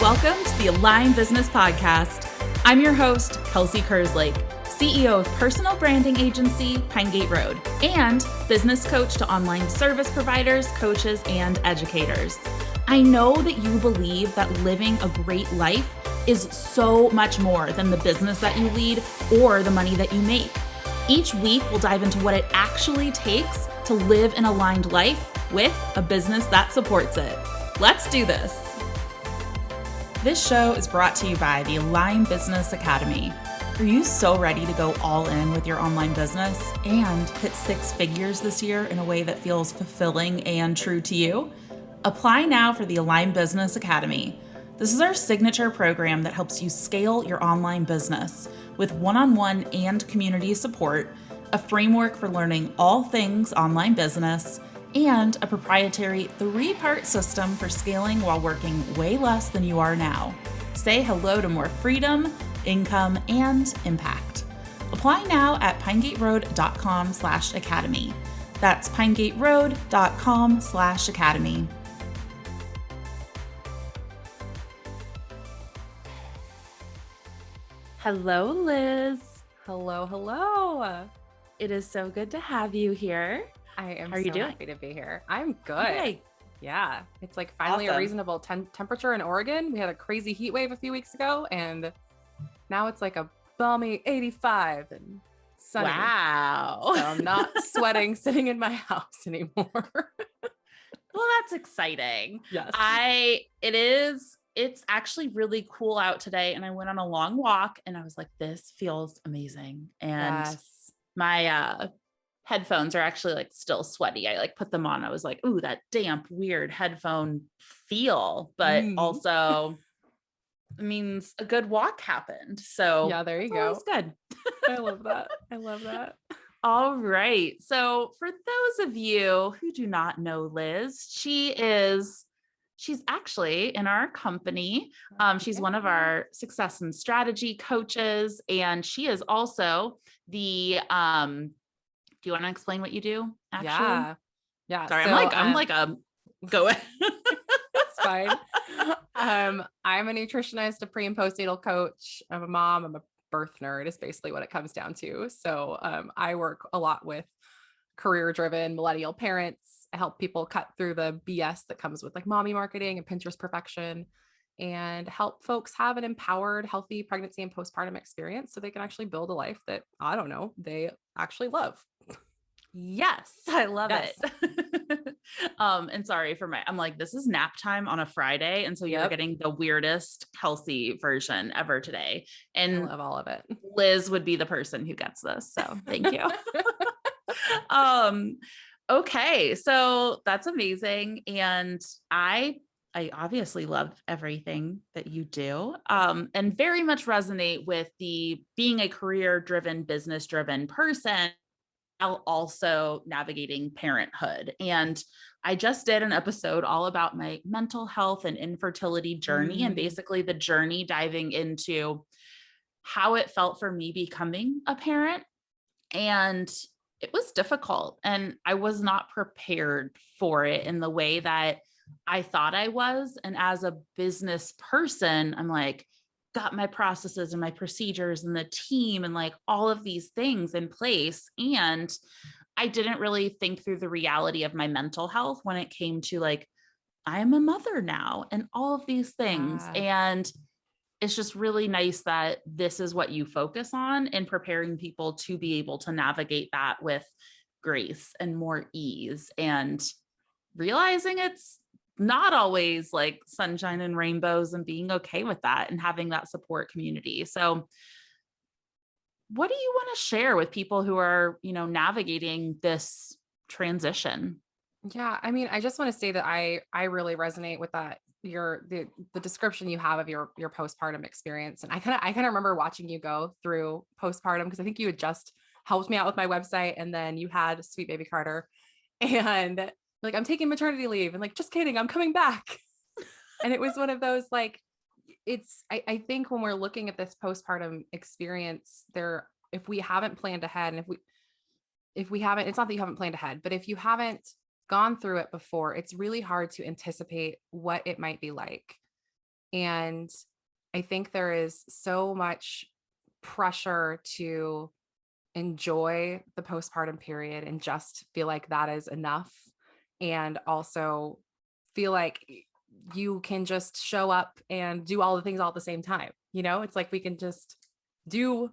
Welcome to the Align Business Podcast. I'm your host, Kelsey Kerslake, CEO of personal branding agency, Pine Gate Road, and business coach to online service providers, coaches, and educators. I know that you believe that living a great life is so much more than the business that you lead or the money that you make. Each week, we'll dive into what it actually takes to live an aligned life with a business that supports it. Let's do this. This show is brought to you by the Align Business Academy. Are you so ready to go all in with your online business and hit six figures this year in a way that feels fulfilling and true to you? Apply now for the Align Business Academy. This is our signature program that helps you scale your online business with one-on-one and community support, a framework for learning all things online business, and a proprietary 3-part system for scaling while working way less than you are now. Say hello to more freedom, income, and impact. Apply now at pinegateroad.com/academy. That's pinegateroad.com/academy. Hello, Liz. Hello. It is so good to have you here. I am How are you doing? happy to be here. I'm good. Yay. Yeah. It's like finally Awesome. a reasonable temperature in Oregon. We had a crazy heat wave a few weeks ago, and now it's like a balmy 85 and sunny. Wow. So I'm not sweating sitting in my house anymore. Well, that's exciting. Yes. It's actually really cool out today. And I went on a long walk and I was like, this feels amazing. And Yes. my headphones are actually like still sweaty. I like put them on. I was like, ooh, that damp, weird headphone feel, but also it means a good walk happened. So yeah, there you go. It's good. I love that. All right. So for those of you who do not know Liz, she's actually in our company. She's one of our success and strategy coaches, and she is also the, do you want to explain what you do? Actually? Yeah. Sorry, So, go ahead. It's fine. I'm a nutritionist, a pre and postnatal coach. I'm a mom. I'm a birth nerd is basically what it comes down to. So I work a lot with career-driven millennial parents. I help people cut through the BS that comes with like mommy marketing and Pinterest perfection, and help folks have an empowered, healthy pregnancy and postpartum experience so they can actually build a life that, I don't know, they actually love. Yes, I love Yes. it. And sorry I'm like, this is nap time on a Friday. And so you're getting the weirdest Kelsey version ever today. And I love all of it. Liz would be the person who gets this. So thank you. Okay. So that's amazing. And I obviously love everything that you do, and very much resonate with the being a career-driven, business-driven person, while also navigating parenthood. And I just did an episode all about my mental health and infertility journey, and basically the journey diving into how it felt for me becoming a parent. And it was difficult, and I was not prepared for it in the way that I thought I was. And as a business person, I'm like, got my processes and my procedures and the team and like all of these things in place. And I didn't really think through the reality of my mental health when it came to like, I am a mother now and all of these things. And it's just really nice that this is what you focus on in preparing people to be able to navigate that with grace and more ease, and realizing it's not always like sunshine and rainbows, and being okay with that and having that support community. So what do you want to share with people who are, navigating this transition? Yeah. I mean, I just want to say that I really resonate with that. The description you have of your postpartum experience. And I kind of remember watching you go through postpartum, because I think you had just helped me out with my website, and then you had sweet baby Carter, and like, I'm taking maternity leave, and like, just kidding, I'm coming back. And it was one of those, like, I think when we're looking at this postpartum experience there, if we haven't planned ahead, and if we haven't, it's not that you haven't planned ahead, but if you haven't gone through it before, it's really hard to anticipate what it might be like. And I think there is so much pressure to enjoy the postpartum period and just feel like that is enough. And also feel like you can just show up and do all the things all at the same time. It's like we can just do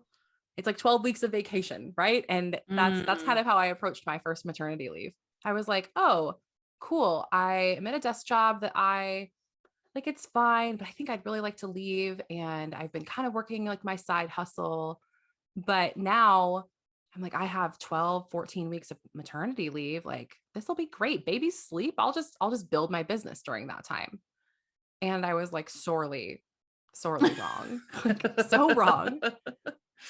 it's like 12 weeks of vacation, right? And that's kind Mm, of how I approached my first maternity leave. I was like, "Oh, cool. I am at a desk job that I like it's fine, but I think I'd really like to leave and I've been kind of working like my side hustle, but now I'm like I have 12, 14 weeks of maternity leave. Like this will be great. Babies sleep. I'll just build my business during that time." And I was like sorely wrong. Like so wrong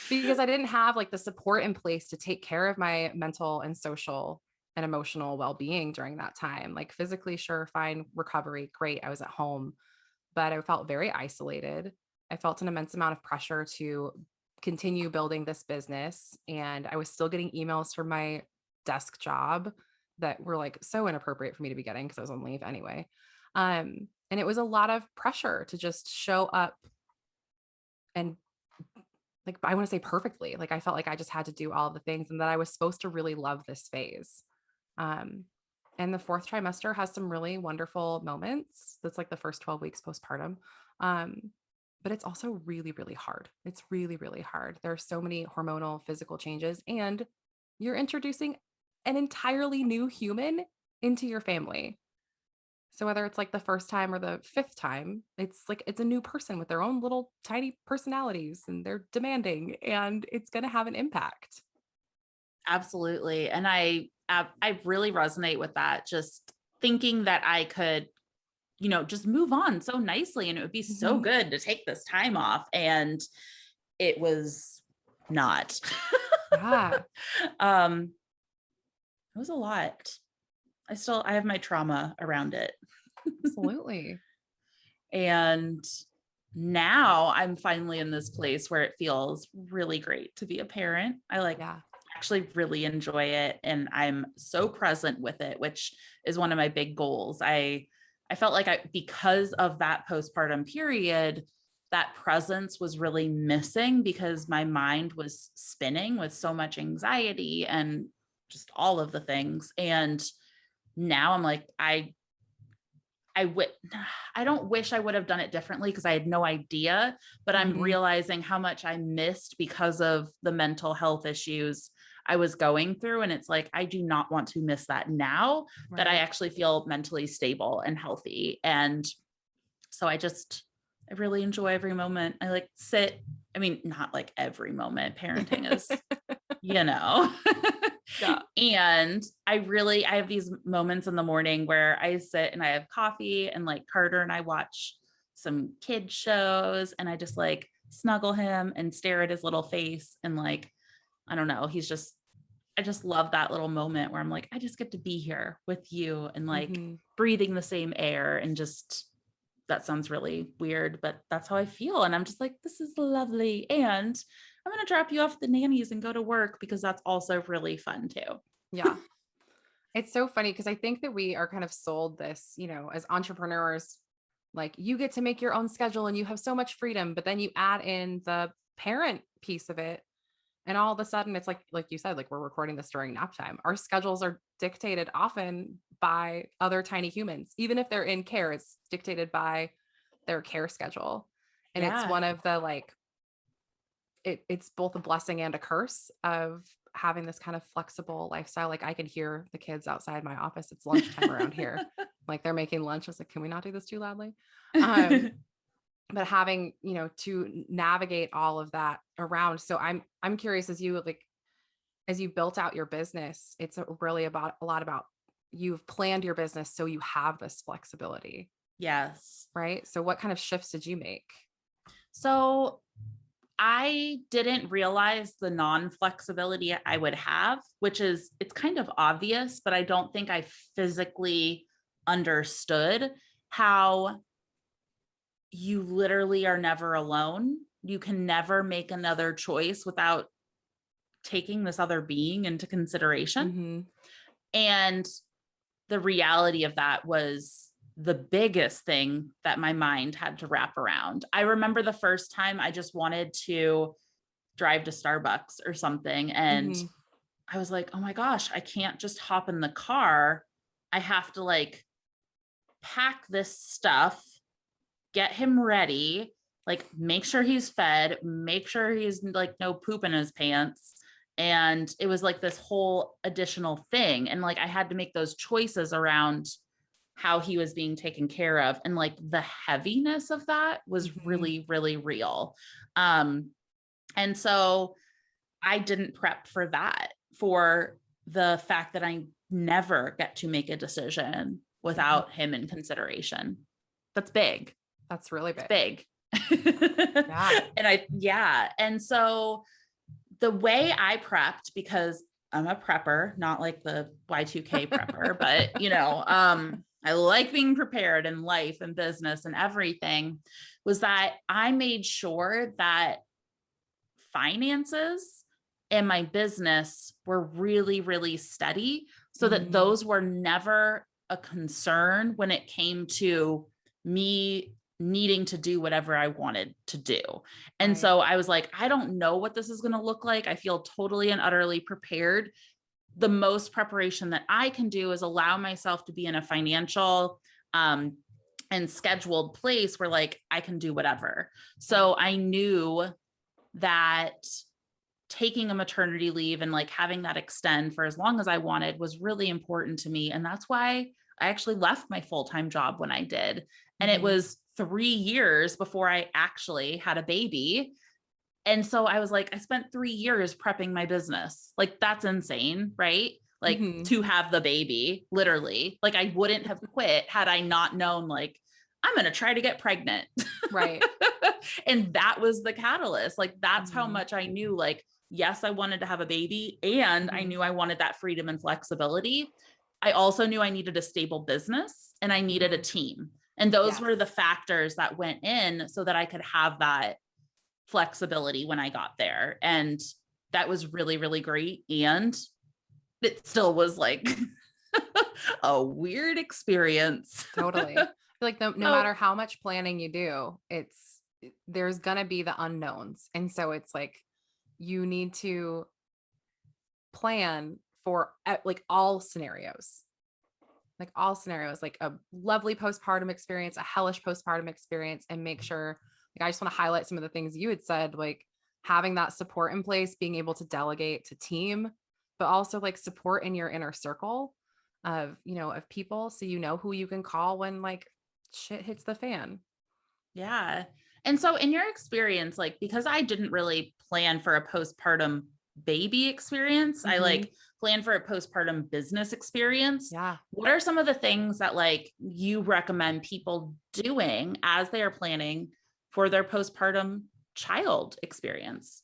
because I didn't have like the support in place to take care of my mental and social and emotional well-being during that time. Like physically, sure, fine, recovery, great. I was at home, but I felt very isolated. I felt an immense amount of pressure to continue building this business. And I was still getting emails from my desk job that were like so inappropriate for me to be getting because I was on leave anyway. And it was a lot of pressure to just show up and like I want to say perfectly. Like I felt like I just had to do all the things and that I was supposed to really love this phase. Um, and the fourth trimester has some really wonderful moments. That's like the first 12 weeks postpartum. Um, but it's also really, really hard. It's really, really hard. There are so many hormonal, physical changes, and you're introducing an entirely new human into your family. So whether it's like the first time or the fifth time, it's like it's a new person with their own little tiny personalities and they're demanding and it's going to have an impact. absolutely. And I really resonate with that. Just thinking that I could, just move on so nicely and it would be so Mhm. good to take this time off. And it was not. Yeah, um, it was a lot. I have my trauma around it. absolutely. And now I'm finally in this place where it feels really great to be a parent. I Yeah. actually really enjoy it and I'm so present with it, which is one of my big goals. I felt like because of that postpartum period, that presence was really missing because my mind was spinning with so much anxiety and just all of the things. And now I'm like, I would I don't wish I would have done it differently because I had no idea, but I'm Mhm. realizing how much I missed because of the mental health issues I was going through. And it's like, I do not want to miss that now that I Right. actually feel mentally stable and healthy. And so I really enjoy every moment. I like sit, I mean, not like every moment. Parenting is, you know. Yeah. And I have these moments in the morning where I sit and I have coffee and like Carter and I watch some kid shows and I just like snuggle him and stare at his little face and like, I don't know, I just love that little moment where I'm like, I just get to be here with you and like Mhm. breathing the same air and just that sounds really weird, but that's how I feel. And I'm just like, this is lovely. And I'm going to drop you off at the nannies and go to work because that's also really fun too. Yeah. It's so funny because I think that we are kind of sold this, as entrepreneurs, like you get to make your own schedule and you have so much freedom, but then you add in the parent piece of it. And all of a sudden it's like you said, like we're recording this during nap time. Our schedules are dictated often by other tiny humans. Even if they're in care, it's dictated by their care schedule. And it's Yeah. one of the like it's both a blessing and a curse of having this kind of flexible lifestyle. Like I can hear the kids outside my office. It's lunchtime around here. Like they're making lunch. I was like, can we not do this too loudly? Um, but having, to navigate all of that around. So I'm curious as you built out your business, it's really about a lot about you've planned your business so you have this flexibility, Yes. right? So what kind of shifts did you make? So I didn't realize the non-flexibility I would have, it's kind of obvious, but I don't think I physically understood how you literally are never alone. You can never make another choice without taking this other being into consideration. Mhm. And the reality of that was the biggest thing that my mind had to wrap around. I remember the first time I just wanted to drive to Starbucks or something. And Mm-hmm. I was like, oh my gosh, I can't just hop in the car. I have to like pack this stuff, get him ready, like make sure he's fed, make sure he's like no poop in his pants. And it was like this whole additional thing. And like I had to make those choices around how he was being taken care of. And like the heaviness of that was Mm-hmm. really, really real. Um, and so I didn't prep for that, for the fact that I never get to make a decision Mm-hmm. without him in consideration. That's big. That's really It's big. big. Yeah. Yeah. And so the way I prepped, because I'm a prepper, not like the Y2K prepper, but I like being prepared in life and business and everything, was that I made sure that finances and my business were really, really steady so that Mm-hmm. those were never a concern when it came to me needing to do whatever I wanted to do. And Right. so I was like, I don't know what this is going to look like. I feel totally and utterly prepared. The most preparation that I can do is allow myself to be in a financial and scheduled place where like I can do whatever. So I knew that taking a maternity leave and like having that extend for as long as I wanted was really important to me. And that's why I actually left my full-time job when I did. And it Mm-hmm. was 3 years before I actually had a baby. And so I was like, I spent 3 years prepping my business. Like, that's insane, right? Like, Mm-hmm. to have the baby, literally. Like, I wouldn't have quit had I not known, like, I'm going to try to get pregnant. Right. And that was the catalyst. Like, that's how Mm-hmm. much I knew, like, yes, I wanted to have a baby, and I Mm-hmm. knew I wanted that freedom and flexibility. I also knew I needed a stable business and I needed a Mm-hmm. team. And those Yes. were the factors that went in so that I could have that flexibility when I got there. And that was really, really great. And it still was like a weird experience. Totally. I feel like no So, matter how much planning you do, there's gonna be the unknowns. And so it's like you need to plan for like all scenarios. Like all scenarios, like a lovely postpartum experience, a hellish postpartum experience, and make sure, like, I just want to highlight some of the things you had said, like having that support in place, being able to delegate to team, but also like support in your inner circle of people. So you know who you can call when like shit hits the fan. yeah. And so, in your experience, like, because I didn't really plan for a postpartum baby experience, I Mm-hmm. like planned for a postpartum business experience. Yeah. What are some of the things that like you recommend people doing as they are planning for their postpartum child experience?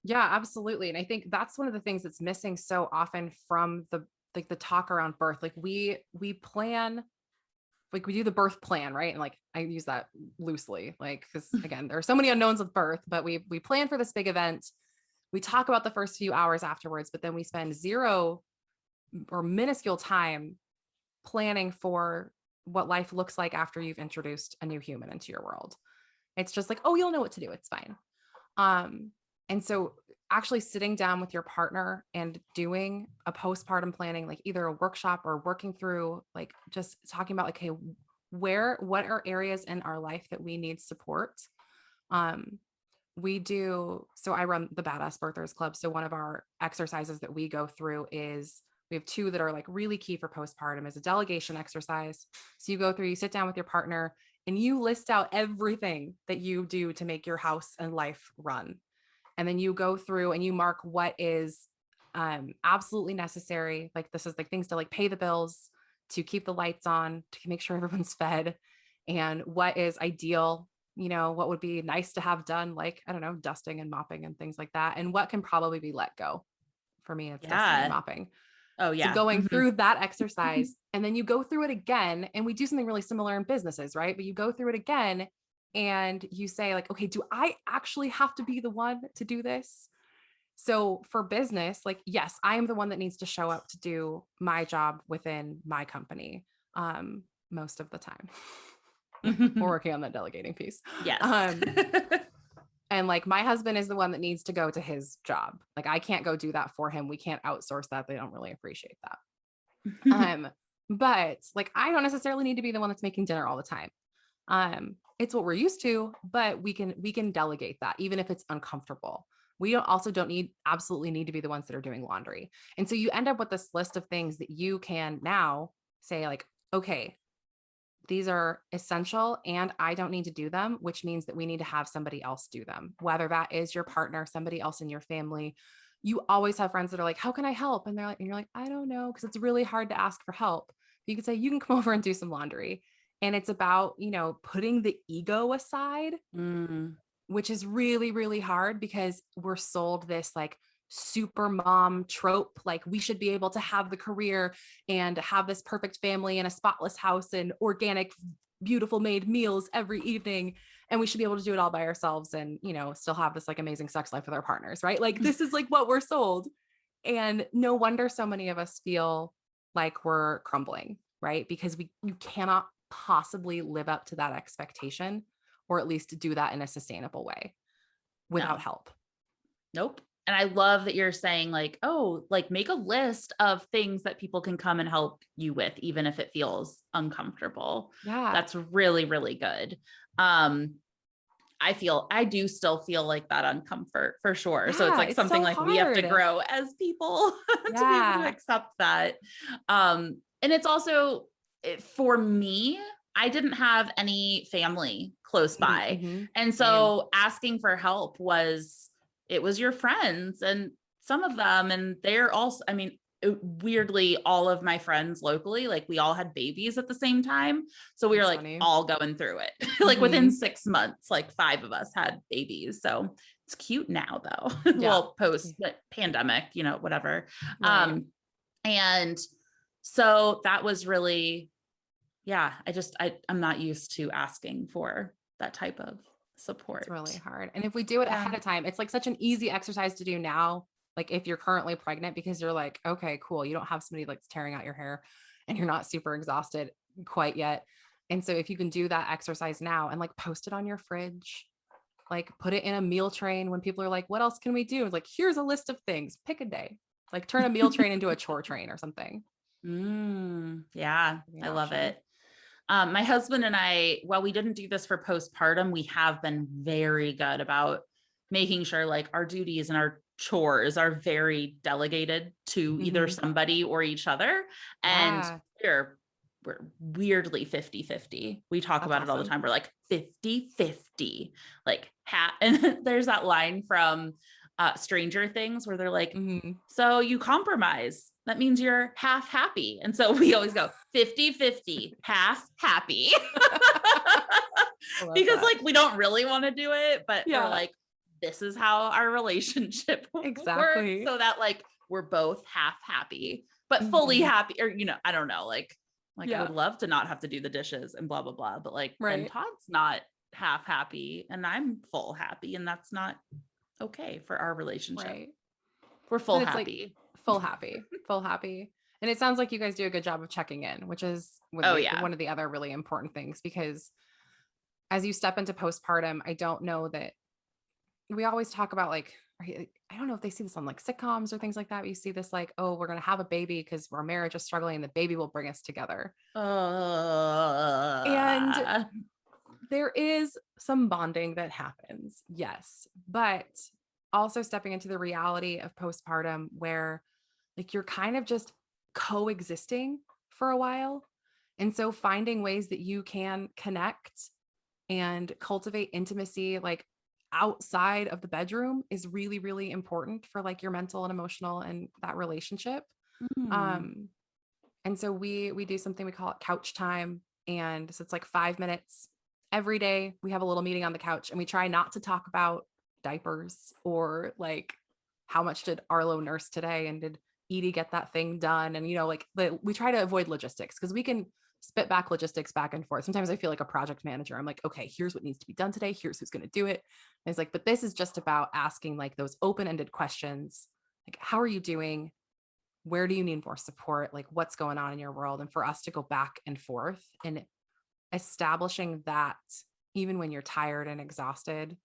Yeah, absolutely. And I think that's one of the things that's missing so often from the talk around birth. Like we plan, like we do the birth plan, right? And like I use that loosely, like because again, there are so many unknowns with birth, but we plan for this big event. We talk about the first few hours afterwards, but then we spend zero or minuscule time planning for what life looks like after you've introduced a new human into your world. It's just like, oh, you'll know what to do. It's fine. Um, and so actually sitting down with your partner and doing a postpartum planning, like either a workshop or working through, like just talking about like, hey, what are areas in our life that we need support? Um, so I run the Badass Birthers Club. So one of our exercises that we go through is we have two that are like really key for postpartum is a delegation exercise. So you go through, you sit down with your partner and you list out everything that you do to make your house and life run. And then you go through and you mark what is absolutely necessary. Like this is like things to like pay the bills, to keep the lights on, to make sure everyone's fed, and what is ideal, what would be nice to have done, like, I don't know, dusting and mopping and things like that. And what can probably be let go. For me, it's dusting and Yeah. mopping. Oh, So yeah. going Mhm. through that exercise, and then you go through it again, and we do something really similar in businesses, right? But you go through it again and you say, like, okay, do I actually have to be the one to do this? So for business, like, yes, I am the one that needs to show up to do my job within my company. most of the time. We're Mhm. working on that delegating piece. Yes. Um, and like my husband is the one that needs to go to his job. Like I can't go do that for him. We can't outsource that. They don't really appreciate that. Um, but like I don't necessarily need to be the one that's making dinner all the time. It's what we're used to, but we can delegate that even if it's uncomfortable. We don't need absolutely need to be the ones that are doing laundry. And so you end up with this list of things that you can now say like, okay, these are essential and I don't need to do them, which means that we need to have somebody else do them, whether that is your partner, somebody else in your family. You always have friends that are like, how can I help? And you're like, I don't know, because it's really hard to ask for help. You could say, you can come over and do some laundry. And it's about, putting the ego aside, Mm, which is really, really hard because we're sold this like super mom trope. Like we should be able to have the career and have this perfect family and a spotless house and organic, beautiful made meals every evening. And we should be able to do it all by ourselves and, still have this like amazing sex life with our partners, right? Like this is like what we're sold. And no wonder so many of us feel like we're crumbling, right? Because you cannot possibly live up to that expectation or at least do that in a sustainable way without no, help. nope. And I love that you're saying like, oh, like make a list of things that people can come and help you with, even if it feels uncomfortable. Yeah. That's really, really good. Um, I do still feel like that uncomfort for sure. So it's Yeah. like It's something so like we have to hard. grow as people to be able to Yeah. accept that. And it's also for me, I didn't have any family close by. Mm-hmm. And Same. so asking for help it was your friends and some of them, and they're also, I mean, weirdly, all of my friends locally, like we all had babies at the same time. So we were That's like funny. all going through it. Like within Mm-hmm. 6 months, like 5 of us had babies. So it's cute now though. Yeah. Well, post pandemic, whatever. Right. Um, and so that was really, yeah, I'm not used to asking for that type of It's support. really hard. And if we do it Yeah. ahead of time, it's like such an easy exercise to do now. Like if you're currently pregnant, because you're like, okay, cool. You don't have somebody like tearing out your hair and you're not super exhausted quite yet. And so if you can do that exercise now and like post it on your fridge, like put it in a meal train when people are like, what else can we do? It's like, here's a list of things, pick a day, like turn a meal train into a chore train or something. Yeah, Be an I love option. it. My husband and I, while we didn't do this for postpartum, we have been very good about making sure like our duties and our chores are very delegated to either Mm-hmm. somebody or each other. And Yeah. we're weirdly 50-50. We talk That's about it all the awesome. time. We're like 50-50, like and there's that line from Stranger Things where they're like, Mm-hmm. so you compromise. That means you're half happy. And so we always go 50-50, half happy. I love Because that. like we don't really want to do it, but we're Yeah, like, this is how our relationship works. exactly. So that like we're both half happy, but fully Mhm. happy, or I don't know, like I Yeah, would love to not have to do the dishes and blah blah blah. But like then right, Todd's not half happy and I'm full happy, and that's not okay for our relationship. right. We're full But it's like happy. full happy, full happy. And it sounds like you guys do a good job of checking in, which is Oh yeah. one of the other really important things because as you step into postpartum, I don't know that we always talk about like, I don't know if they see this on like sitcoms or things like that. But you see this like, oh, we're going to have a baby because our marriage is struggling and the baby will bring us together. And Uh, there is some bonding that happens, yes, but also stepping into the reality of postpartum where like you're kind of just coexisting for a while. And so finding ways that you can connect and cultivate intimacy like outside of the bedroom is really, really important for like your mental and emotional and that relationship. mm, Um, and so we do something we call it couch time. And so it's like 5 minutes every day. We have a little meeting on the couch and we try not to talk about diapers or like how much did Arlo nurse today and did Edie get that thing done? And like we try to avoid logistics because we can spit back logistics back and forth. Sometimes I feel like a project manager. I'm like, okay, here's what needs to be done today. Here's who's going to do it. And it's like, but this is just about asking like those open-ended questions. Like, how are you doing? where do you need more support? Like what's going on in your world? And for us to go back and forth and establishing that even when you're tired and exhausted,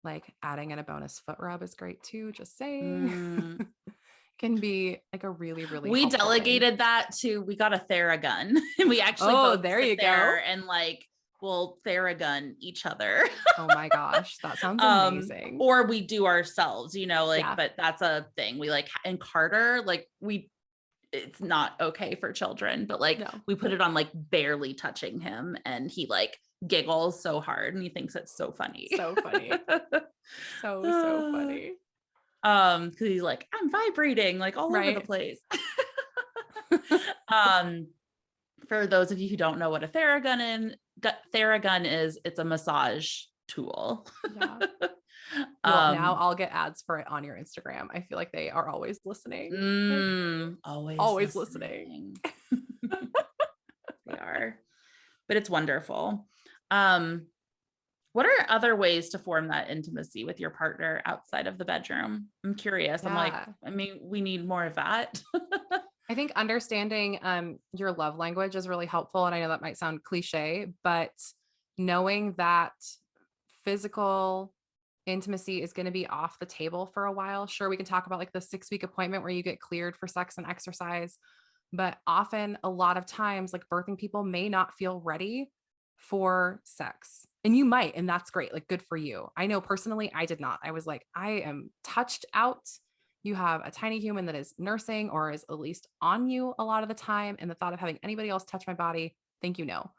like adding in a bonus foot rub is great too. Just saying. Mm. Can be like a really, really We helpful thing. delegated that to, we got a Theragun and we actually Oh, both there sit you there go. and like, we'll Theragun each other. Oh my gosh, that sounds amazing. Or we do ourselves, you know, like, Yeah. but that's a thing. We like, and Carter, like it's not okay for children, but like No. we put it on like barely touching him and he like giggles so hard and he thinks it's so funny. So funny. So funny. Because he's like, I'm vibrating like all over the Right. place. For those of you who don't know what a Theragun is, it's a massage tool. Yeah. Well, now I'll get ads for it on your Instagram. I feel like they are always listening. Always listening. They are, but it's wonderful. What are other ways to form that intimacy with your partner outside of the bedroom? I'm curious. I'm like, I mean, we need more of that. I think understanding your love language is really helpful. And I know that might sound cliche, but knowing that physical intimacy is going to be off the table for a while. Sure, we can talk about like the 6-week appointment where you get cleared for sex and exercise, but often a lot of times like birthing people may not feel ready for sex. And you might, and that's great. Like good for you. I know personally, I did not. I was like, I am touched out. You have a tiny human that is nursing or is at least on you a lot of the time. And the thought of having anybody else touch my body, thank you, no.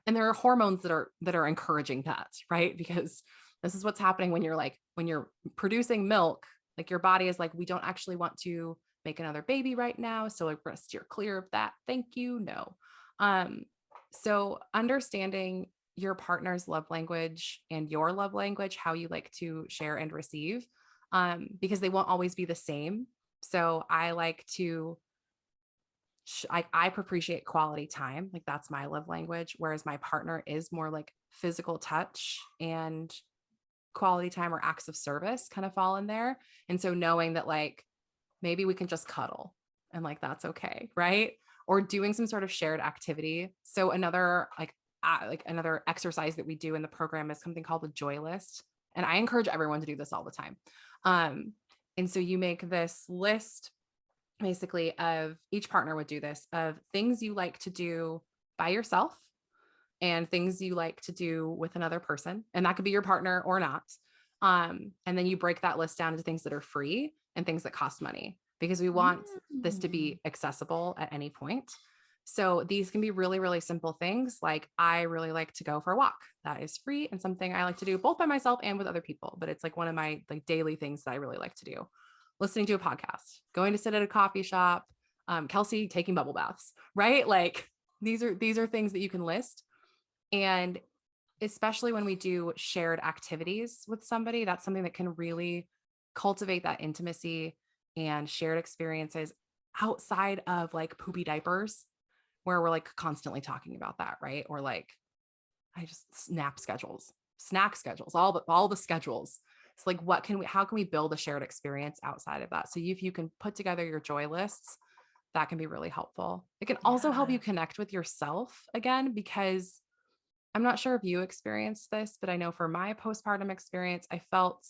And there are hormones that are encouraging that, right? Because this is what's happening when you're producing milk, like your body is like, we don't actually want to make another baby right now. So like we're gonna steer clear of that. Thank you. No. So understanding your partner's love language and your love language, how you like to share and receive, because they won't always be the same. So I like to I appreciate quality time. Like that's my love language. Whereas my partner is more like physical touch and quality time or acts of service kind of fall in there. And so knowing that like, maybe we can just cuddle and like, that's okay. Right. Or doing some sort of shared activity. So another another exercise that we do in the program is something called the joy list. And I encourage everyone to do this all the time. And so you make this list basically of each partner would do this of things you like to do by yourself and things you like to do with another person. And that could be your partner or not. And then you break that list down into things that are free and things that cost money because we want this to be accessible at any point. So these can be really, really simple things. Like I really like to go for a walk. That is free and something I like to do both by myself and with other people. But it's like one of my like daily things that I really like to do. Listening to a podcast, going to sit at a coffee shop, Kelsey taking bubble baths, right? Like these are things that you can list. And especially when we do shared activities with somebody, that's something that can really cultivate that intimacy and shared experiences outside of like poopy diapers, where we're like constantly talking about that, right? Or like, I just snack schedules, all the schedules. It's like, how can we build a shared experience outside of that? So if you can put together your joy lists, that can be really helpful. It can also help you connect with yourself again, because I'm not sure if you experienced this, but I know for my postpartum experience, I felt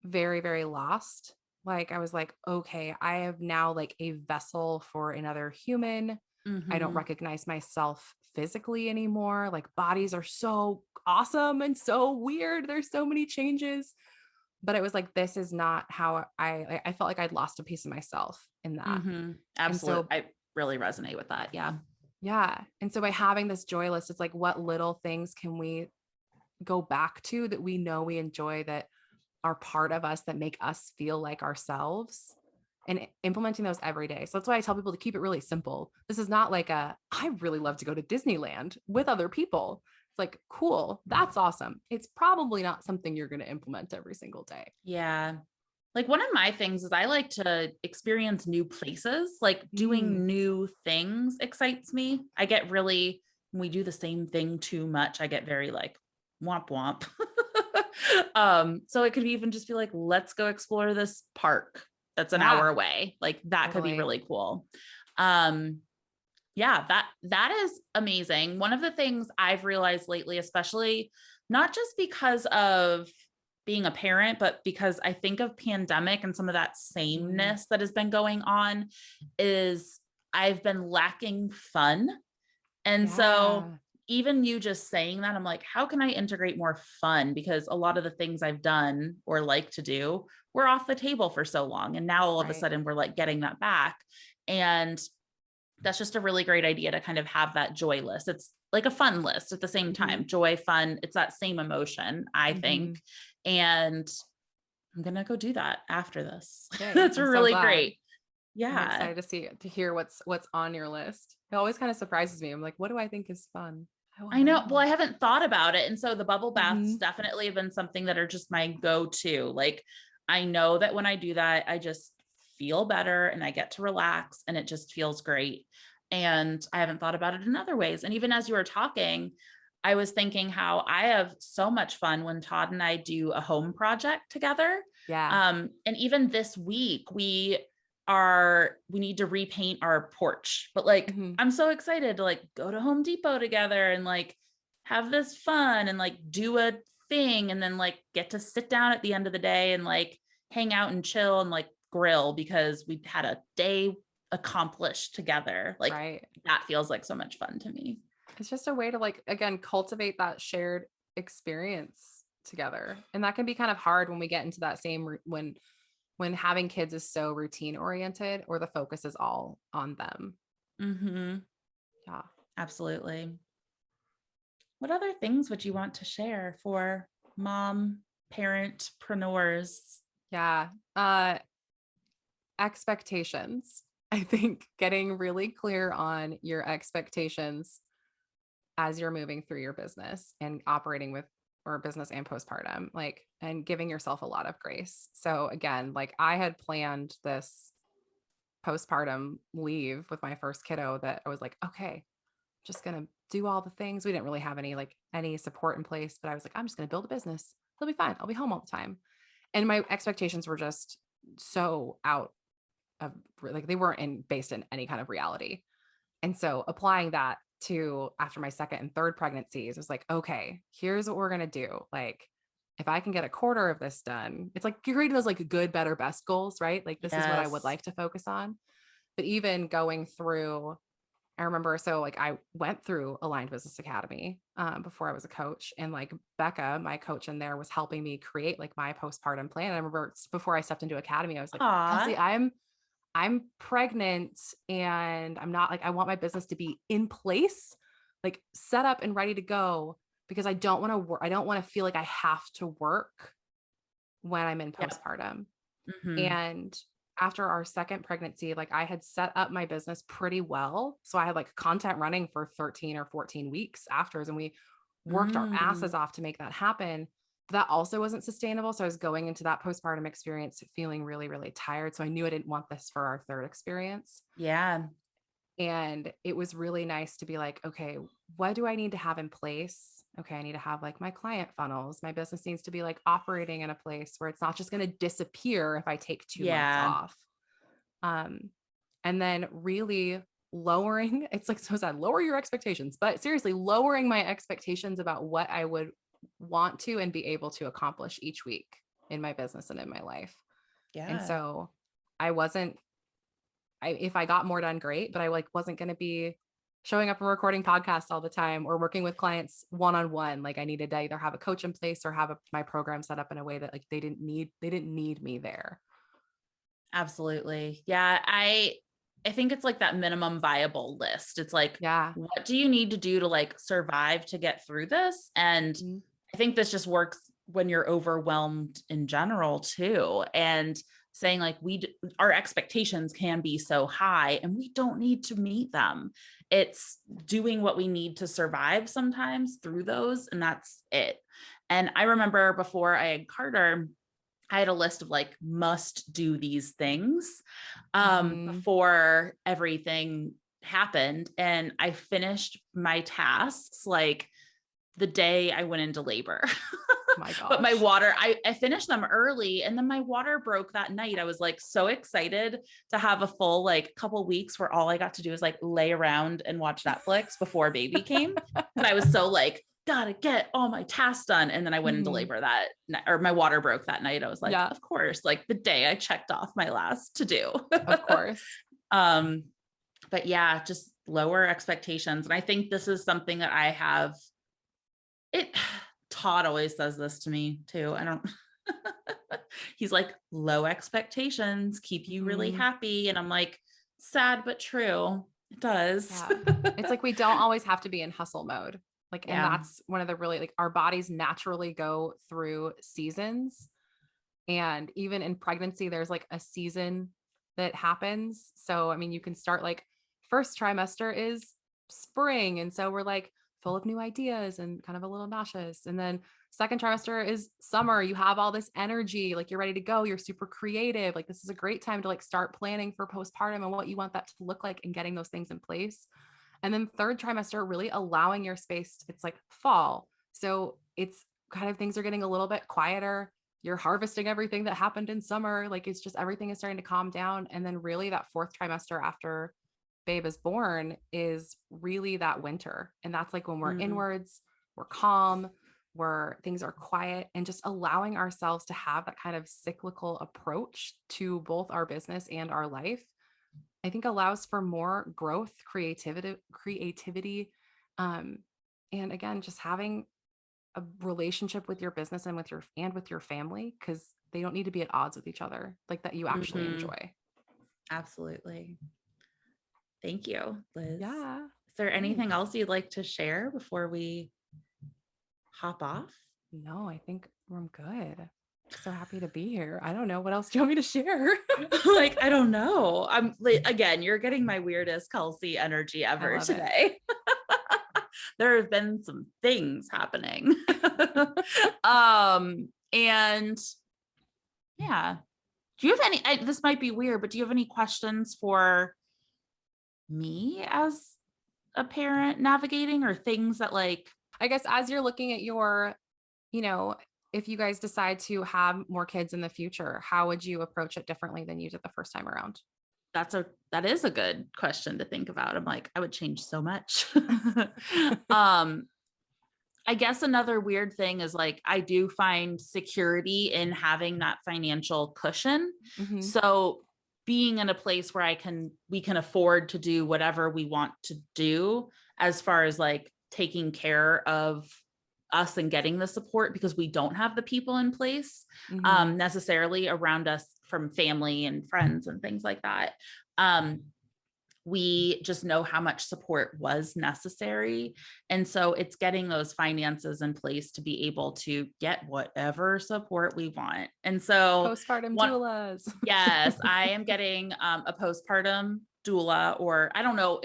very, very lost. Like I was like, okay, I have now like a vessel for another human. I don't recognize myself physically anymore. Like bodies are so awesome and so weird. There's so many changes. But it was like, this is not how I felt like I'd lost a piece of myself in that. Absolutely. So, I really resonate with that. Yeah. Yeah. And so by having this joy list, it's like, what little things can we go back to that we know we enjoy, that are part of us, that make us feel like ourselves, and implementing those every day. So that's why I tell people to keep it really simple. This is not like I really love to go to Disneyland with other people. It's like, cool. That's awesome. It's probably not something you're going to implement every single day. Yeah. Like one of my things is I like to experience new places, like doing new things excites me. I get really, when we do the same thing too much, I get very like womp womp. So it could even just be like, let's go explore this park. that's an Yeah, hour away. Like that could be totally. really cool. Um, yeah, that is amazing. One of the things I've realized lately, especially not just because of being a parent, but because I think of pandemic and some of that Mm, sameness that has been going on, is I've been lacking fun. And so yeah, even you just saying that, I'm like, how can I integrate more fun? Because a lot of the things I've done or like to do were off the table for so long. And now all of a right. sudden we're like getting that back. And that's just a really great idea to kind of have that joy list. It's like a fun list at the same Hmm. time. Joy, fun, it's that same emotion, I Hmm. think. And I'm going to go do that after this. Yay. That's I'm so really glad. great. I'm Yeah. excited to hear what's on your list. It always kind of surprises me. I'm like, what do I think is fun? I want I to know. Well, know. I haven't thought about it. And so the bubble baths Hmm. definitely have been something that are just my go-to. Like I know that when I do that, I just feel better and I get to relax and it just feels great. And I haven't thought about it in other ways. And even as you were talking, I was thinking how I have so much fun when Todd and I do a home project together. Yeah. And even this week, we need to repaint our porch, but like Hmm. I'm so excited to like go to Home Depot together and like have this fun and like do a thing and then like get to sit down at the end of the day and like hang out and chill and like grill because we had a day accomplished together. Like Right. that feels like so much fun to me. It's just a way to like again cultivate that shared experience together. And that can be kind of hard when we get into that when having kids is so routine oriented or the focus is all on them. Mm-hmm. Yeah. Absolutely. What other things would you want to share for mom, parentpreneurs? Yeah. Expectations. I think getting really clear on your expectations as you're moving through your business and operating with or business and postpartum, like, and giving yourself a lot of grace. So again, like I had planned this postpartum leave with my first kiddo that I was like, okay, just going to do all the things. We didn't really have any support in place, but I was like, I'm just going to build a business. It'll be fine. I'll be home all the time. And my expectations were just so out of like they weren't based in any kind of reality. And so applying that to after my second and third pregnancies, it was like, okay, here's what we're going to do. Like, if I can get a quarter of this done, it's like you're creating those like good, better, best goals, right? Like, this is what I would Yes. like to focus on. But even going through, I remember, so like I went through Aligned Business Academy before I was a coach. And like Becca, my coach in there, was helping me create like my postpartum plan. And I remember before I stepped into Academy, I was like, Aw. Kelsey, I'm pregnant and I'm not like, I want my business to be in place, like set up and ready to go because I don't want to work. I don't want to feel like I have to work when I'm in Yeah. postpartum. Mm-hmm. And after our second pregnancy, like I had set up my business pretty well. So I had like content running for 13 or 14 weeks afterwards. And we worked our asses Mm. off to make that happen. But that also wasn't sustainable. So I was going into that postpartum experience feeling really, really tired. So I knew I didn't want this for our third experience. Yeah. And it was really nice to be like, okay, what do I need to have in place? Okay, I need to have like my client funnels. My business needs to be like operating in a place where it's not just going to disappear if I take 2 months Yeah. off. Um, and then really lowering, it's like so sad, lower your expectations, but seriously, lowering my expectations about what I would want to and be able to accomplish each week in my business and in my life. And Yeah. so I wasn't if I got more done, great, but I like wasn't going to be showing up and recording podcasts all the time or working with clients one-on-one. Like I needed to either have a coach in place or have my program set up in a way that like they didn't need me there. Absolutely. Yeah. I think it's like that minimum viable list. It's like, Yeah. what do you need to do to like survive to get through this? And Mhm. I think this just works when you're overwhelmed in general too. And saying like our expectations can be so high and we don't need to meet them. It's doing what we need to survive sometimes through those. And that's it. And I remember before I had Carter, I had a list of like must do these things Mhm. before everything happened. And I finished my tasks like the day I went into labor. My But my gosh. water, I finished them early, and then my water broke that night. I was like so excited to have a full like couple weeks where all I got to do is like lay around and watch Netflix before baby came. But I was so like, gotta get all my tasks done. And then I went into Mhm. labor or my water broke that night. I was like, Yeah, of course, like the day I checked off my last to do. of course. um, but yeah, just lower expectations. And I think this is something that I have it. Todd always says this to me too. I don't, he's like, low expectations keep you really Mhm. happy. And I'm like, sad, but true. It does. Yeah. It's like we don't always have to be in hustle mode. Like, and Yeah. that's one of the really like our bodies naturally go through seasons. And even in pregnancy, there's like a season that happens. So, I mean, you can start like first trimester is spring. And so we're like full of new ideas and kind of a little nauseous. And then second trimester is summer. You have all this energy, like you're ready to go. You're super creative. Like this is a great time to like start planning for postpartum and what you want that to look like and getting those things in place. And then third trimester, really allowing your space. It's like fall. So it's kind of things are getting a little bit quieter. You're harvesting everything that happened in summer. Like it's just everything is starting to calm down. And then really that fourth trimester after babe is born is really that winter. And that's like when we're Mm, inwards, we're calm, where things are quiet, and just allowing ourselves to have that kind of cyclical approach to both our business and our life, I think allows for more growth, creativity. Um, and again, just having a relationship with your business and with your family, because they don't need to be at odds with each other, like that you actually mhm. enjoy. Absolutely. Thank you, Liz. Yeah. Is there anything Thanks. else you'd like to share before we hop off? No, I think I'm good. So happy to be here. I don't know. What else do you want me to share? Like, I don't know. I'm like, again, you're getting my weirdest Kelsey energy I ever love it. today. There have been some things happening. And yeah. Do you have this might be weird, but do you have any questions for me as a parent navigating, or things that like, I guess as you're looking at your, you know, if you guys decide to have more kids in the future, how would you approach it differently than you did the first time around? that is a good question to think about. I'm like, I would change so much. um, I guess another weird thing is like, I do find security in having that financial cushion. Hmm. So being in a place where we can afford to do whatever we want to do as far as like taking care of us and getting the support, because we don't have the people in place Hmm. necessarily around us from family and friends and things like that. Um, we just know how much support was necessary. And so it's getting those finances in place to be able to get whatever support we want. And so Postpartum one, doulas. yes, I am getting a postpartum doula, or I don't know,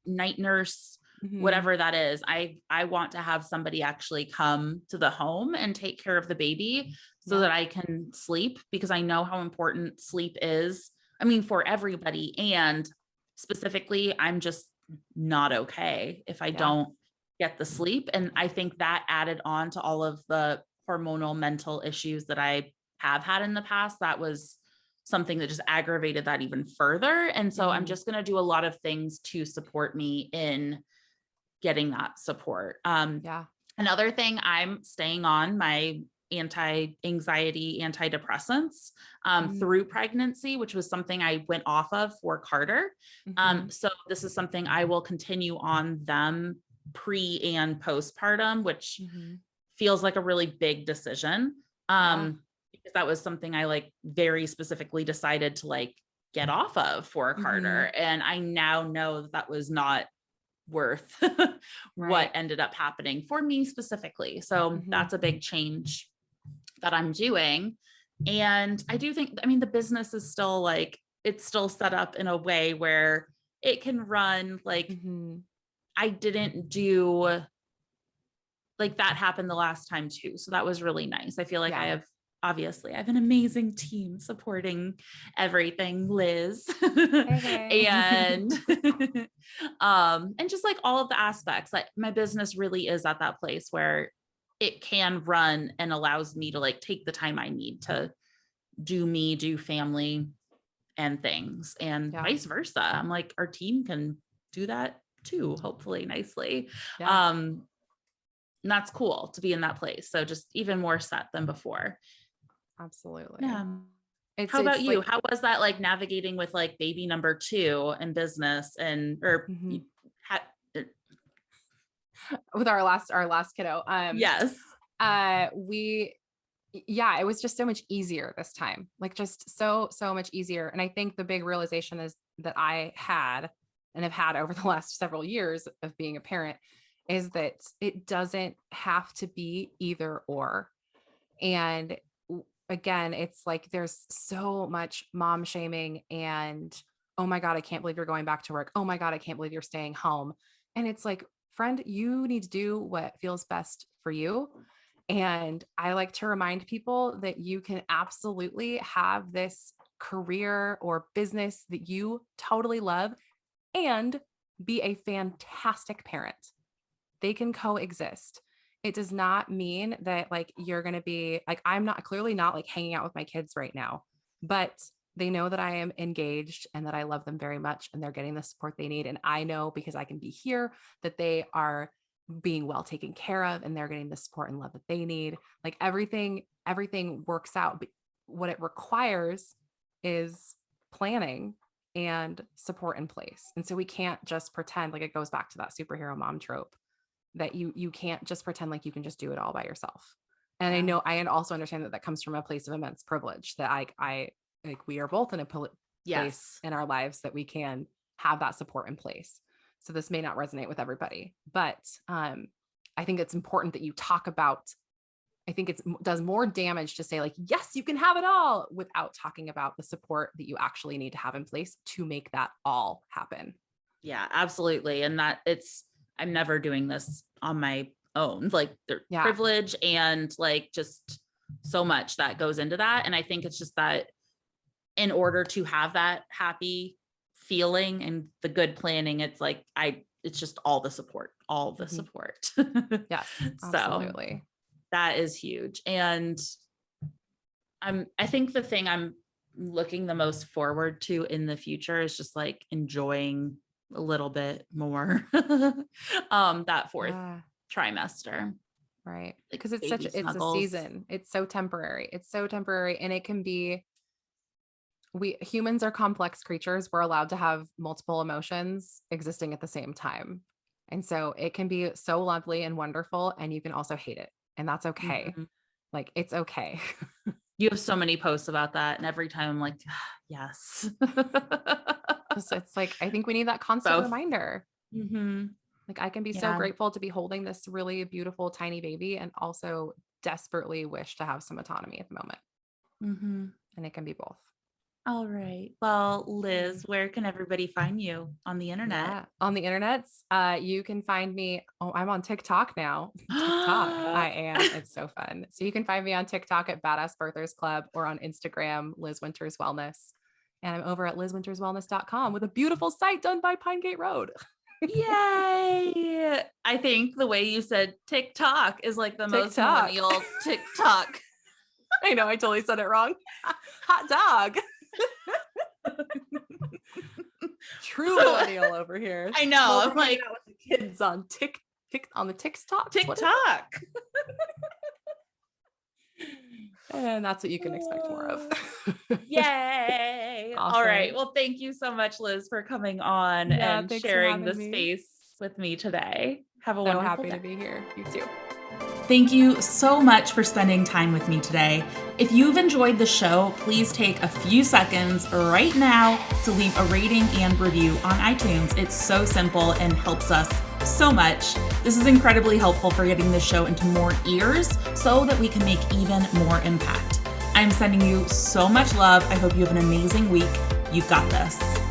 night nurse, Hmm. whatever that is. I want to have somebody actually come to the home and take care of the baby so Yeah. that I can sleep, because I know how important sleep is. I mean, for everybody. And specifically, I'm just not okay if I Yeah. don't get the sleep. And I think that added on to all of the hormonal mental issues that I have had in the past. That was something that just aggravated that even further. And so I'm Hmm. just going to do a lot of things to support me in getting that support. Yeah. Another thing, I'm staying on my anti-anxiety antidepressants through pregnancy, which was something I went off of for Carter. Mm-hmm. So this is something I will continue on them pre and postpartum, which Hmm. feels like a really big decision. Yeah. Because that was something I like very specifically decided to like get off of for Hmm. Carter. And I now know that that was not worth what Right. ended up happening for me specifically. So Hmm. that's a big change that I'm doing. And I do think, I mean, the business is still like, it's still set up in a way where it can run like, Hmm. I didn't do like that happened the last time too. So that was really nice. I feel like Yeah. I have an amazing team supporting everything, Liz. Hey, hey. And and just like all of the aspects, like my business really is at that place where it can run and allows me to like take the time I need to do me, do family and things, and vice versa. I'm like, our team can do that too, hopefully nicely. And that's cool to be in that place. So just even more set than before. Absolutely. Yeah. How about you? Like, how was that like navigating with like baby number 2 and business and, or with our last kiddo? Yes. It was just so much easier this time, like just so much easier. And I think the big realization is that I had and have had over the last several years of being a parent is that it doesn't have to be either or. And again, it's like there's so much mom shaming and, oh my God, I can't believe you're going back to work. Oh my God, I can't believe you're staying home. And it's like, friend, you need to do what feels best for you. And I like to remind people that you can absolutely have this career or business that you totally love and be a fantastic parent. They can coexist. It does not mean that like you're going to be like, I'm not clearly not like hanging out with my kids right now, but they know that I am engaged and that I love them very much and they're getting the support they need. And I know because I can be here that they are being well taken care of and they're getting the support and love that they need. Like everything works out. But what it requires is planning and support in place. And so we can't just pretend, like it goes back to that superhero mom trope, that you can't just pretend like you can just do it all by yourself. And I know, I also understand that comes from a place of immense privilege, that I like we are both in a place in our lives that we can have that support in place. So this may not resonate with everybody, but I think it's important that you talk about, I think it does more damage to say like, yes, you can have it all, without talking about the support that you actually need to have in place to make that all happen. Yeah, absolutely. And that I'm never doing this on my own, like privilege and like just so much that goes into that. And I think it's just that in order to have that happy feeling and the good planning, it's like, it's just all the support. Yes, absolutely. So that is huge. And I think the thing I'm looking the most forward to in the future is just like enjoying a little bit more that 4th trimester. Right. Because it's a season. It's so temporary. And it can be, humans are complex creatures. We're allowed to have multiple emotions existing at the same time. And so it can be so lovely and wonderful, and you can also hate it. And that's okay. Mm-hmm. Like, it's okay. You have so many posts about that. And every time I'm like, yes. It's like, I think we need that constant reminder. Mm-hmm. Like, I can be so grateful to be holding this really beautiful, tiny baby, and also desperately wish to have some autonomy at the moment. Mm-hmm. And it can be both. All right. Well, Liz, where can everybody find you on the internet? Yeah. On the internet, you can find me. Oh, I'm on TikTok now. I am. It's so fun. So you can find me on TikTok at Badass Birthers Club, or on Instagram, Liz Winters Wellness. And I'm over at lizwinterswellness.com with a beautiful site done by Pine Gate Road. Yay. I think the way you said TikTok is like the most millennial TikTok. I know. I totally said it wrong. Hot dog. True millennial over here. I know. I'm like, with the kids on the TikTok. And that's what you can expect more of. Yay. Awesome. All right. Well, thank you so much, Liz, for coming on and sharing the space with me today. Have a wonderful day. So happy to be here. You too. Thank you so much for spending time with me today. If you've enjoyed the show, please take a few seconds right now to leave a rating and review on iTunes. It's so simple and helps us so much. This is incredibly helpful for getting this show into more ears so that we can make even more impact. I'm sending you so much love. I hope you have an amazing week. You've got this.